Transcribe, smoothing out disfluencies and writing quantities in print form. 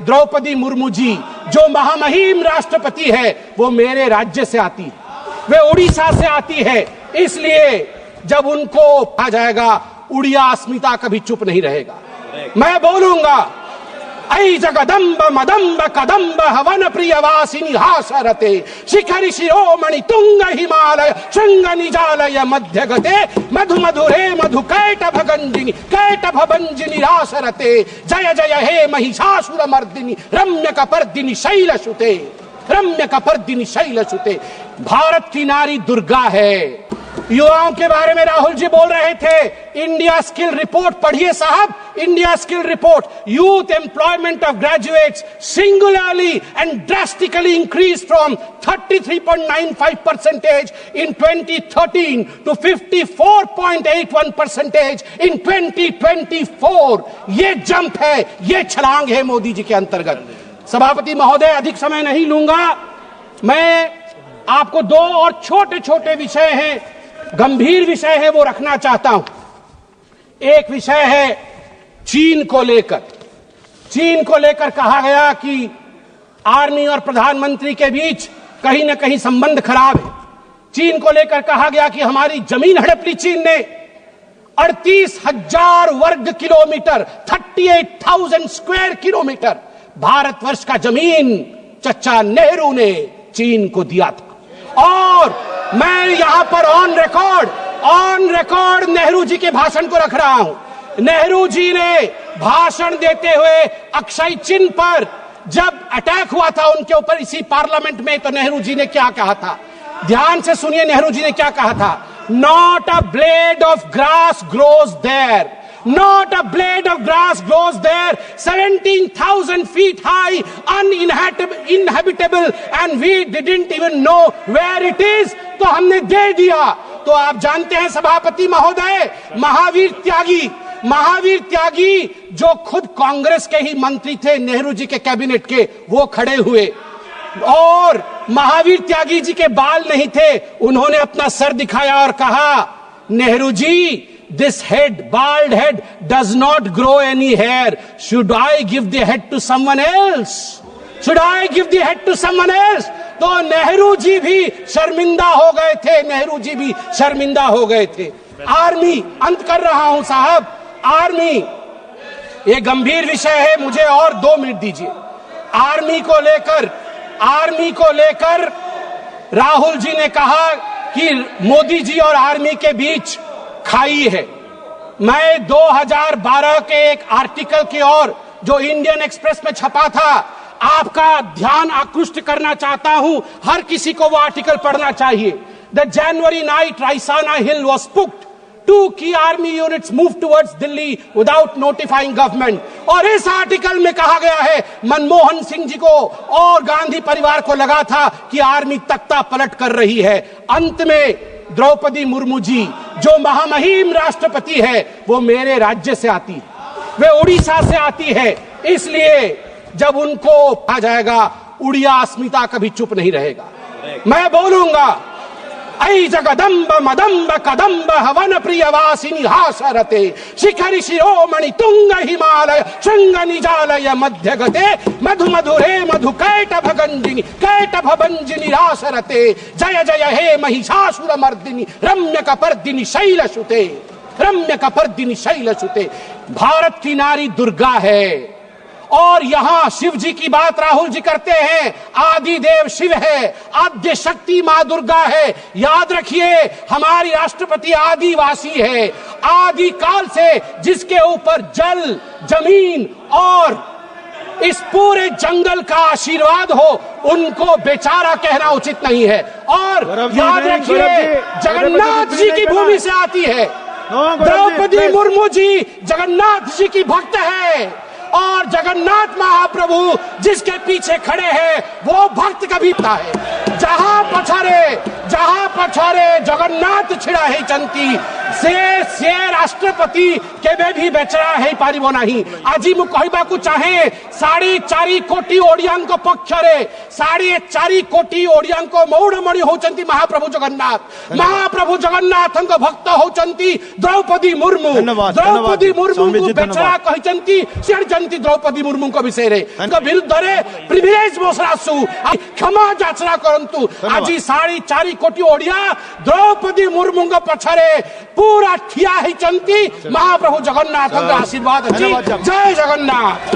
द्रौपदी मुर्मू जी जो महामहिम राष्ट्रपति है वो मेरे राज्य से आती है, वे उड़ीसा से आती है। इसलिए जब उनको आ जाएगा उड़िया अस्मिता कभी चुप नहीं रहेगा। मैं बोलूंगा ऐ जगदम्ब मदम्ब कदम्ब हवन प्रियवासिनी हासरते शिखरि शिरोमणि तुंग हिमालय शृंग निजालय मध्य गते मधु मधुरे मधु कैटभ भंजिनी रासरते जय जय हे महिषासुर मर्दिनी रम्य कपर्दिनी शैलसुते भारत की नारी दुर्गा है। युवाओं के बारे में राहुल जी बोल रहे थे। इंडिया स्किल रिपोर्ट पढ़िए साहब, India skill report. Youth employment of graduates singularly and drastically increase from 33.95% in 2013 to 54.81% in 2024। ये जंप है, ये छलांग है मोदी जी के अंतर्गत। सभापति महोदय, अधिक समय नहीं लूंगा। मैं आपको दो और छोटे छोटे विषय हैं, गंभीर विषय है, वो रखना चाहता हूं। एक विषय है चीन को लेकर। चीन को लेकर कहा गया कि आर्मी और प्रधानमंत्री के बीच कहीं ना कहीं संबंध खराब है। चीन को लेकर कहा गया कि हमारी जमीन हड़प ली चीन ने। 38,000 वर्ग किलोमीटर, 38,000 स्क्वायर किलोमीटर भारतवर्ष का जमीन चचा नेहरू ने चीन को दिया था। और मैं यहां पर ऑन रिकॉर्ड नेहरू जी के भाषण को रख रहा हूं। नेहरू जी ने भाषण देते हुए अक्षय चिन्ह पर जब अटैक हुआ था उनके ऊपर इसी पार्लियामेंट में, तो नेहरू जी ने क्या कहा था, ध्यान से सुनिए। नेहरू जी ने क्या कहा था? Not a blade of grass grows there, not a blade of grass grows there, 17,000 feet high, uninhabitable, and we didn't even know where it is। तो हमने दे दिया। तो आप जानते हैं सभापति महोदय, महावीर त्यागी जो खुद कांग्रेस के ही मंत्री थे, नेहरू जी के कैबिनेट के, वो खड़े हुए और महावीर त्यागी जी के बाल नहीं थे, उन्होंने अपना सर दिखाया और कहा, Nehru ji, this head, bald head, does not grow any hair. Should I give the head to someone else? तो नेहरू जी भी शर्मिंदा हो गए थे। आर्मी, अंत कर रहा हूं साहब, आर्मी ये गंभीर विषय है, मुझे और 2 मिनट दीजिए। आर्मी को लेकर राहुल जी ने कहा कि मोदी जी और आर्मी के बीच खाई है। मैं 2012 के एक आर्टिकल की ओर जो इंडियन एक्सप्रेस में छपा था, आपका ध्यान आकृष्ट करना चाहता हूं। हर किसी को वो आर्टिकल पढ़ना चाहिए। The January night Raisina hill was spooked, 2 key army units moved towards Delhi without notifying government। और इस आर्टिकल में कहा गया है मनमोहन सिंह जी को और गांधी परिवार को लगा था कि आर्मी तख्ता पलट कर रही है। अंत में द्रौपदी मुर्मू जी जो महामहिम राष्ट्रपति है वो मेरे राज्य से आती है, वे उड़ीसा से आती है। इसलिए जब उनको आ जाएगा उड़िया अस्मिता कभी चुप नहीं रहेगा। मैं बोलूंगा ऐ जगदम्ब मदम्ब कदम्ब हवन प्रियवासिनी हासरते शिखरि शिरोमणि तुंग हिमालय शृंग निजालय मध्य गते मधु मधुरे मधु कैटभ भंजिनी रासरते जय जय हे महिषासुर मर्दिनी रम्य कपर्दिनी शैलसुते भारत की नारी दुर्गा है। और यहां शिव जी की बात राहुल जी करते हैं। आदि देव शिव है, आद्य शक्ति मां दुर्गा है। याद रखिए, हमारी राष्ट्रपति आदिवासी है। आदि काल से जिसके ऊपर जल, जमीन और इस पूरे जंगल का आशीर्वाद हो, उनको बेचारा कहना उचित नहीं है। और याद रखिए, जगन्नाथ जी की भूमि से आती है। द्रौपदी मुर्मू जी जगन्नाथ जी की भक्त है और जगन्नाथ महाप्रभु जिसके पीछे खड़े हैं वो भक्त कभी है। जहां पछाड़े जहाँ पछरे जगन्नाथ छिड़ा है चंती से राष्ट्रपति केबे भी बेचरा है पारिबो नहीं। आज मु कहबा को चाहे 4.5 कोटी ओडियान को पक्षरे 4.5 कोटी ओडियान को मौड़मणि होचंती महाप्रभु जगन्नाथ। महाप्रभु जगन्नाथ भक्त होचंती द्रौपदी मुर्मू। द्रौपदी मुर्मू को बेचरा कहचंती सिरचंती द्रौपदी मुर्मू को विषय रे विरुद्ध रे प्रिविलेज मोसरासु क्षमा याचना करंतु। आज 4.5 कोटी ओडिया द्रौपदी मुर्मू पछरे पूरा ठिया ही चंती महाप्रभु जगन्नाथ आशीर्वाद। जय जगन्नाथ।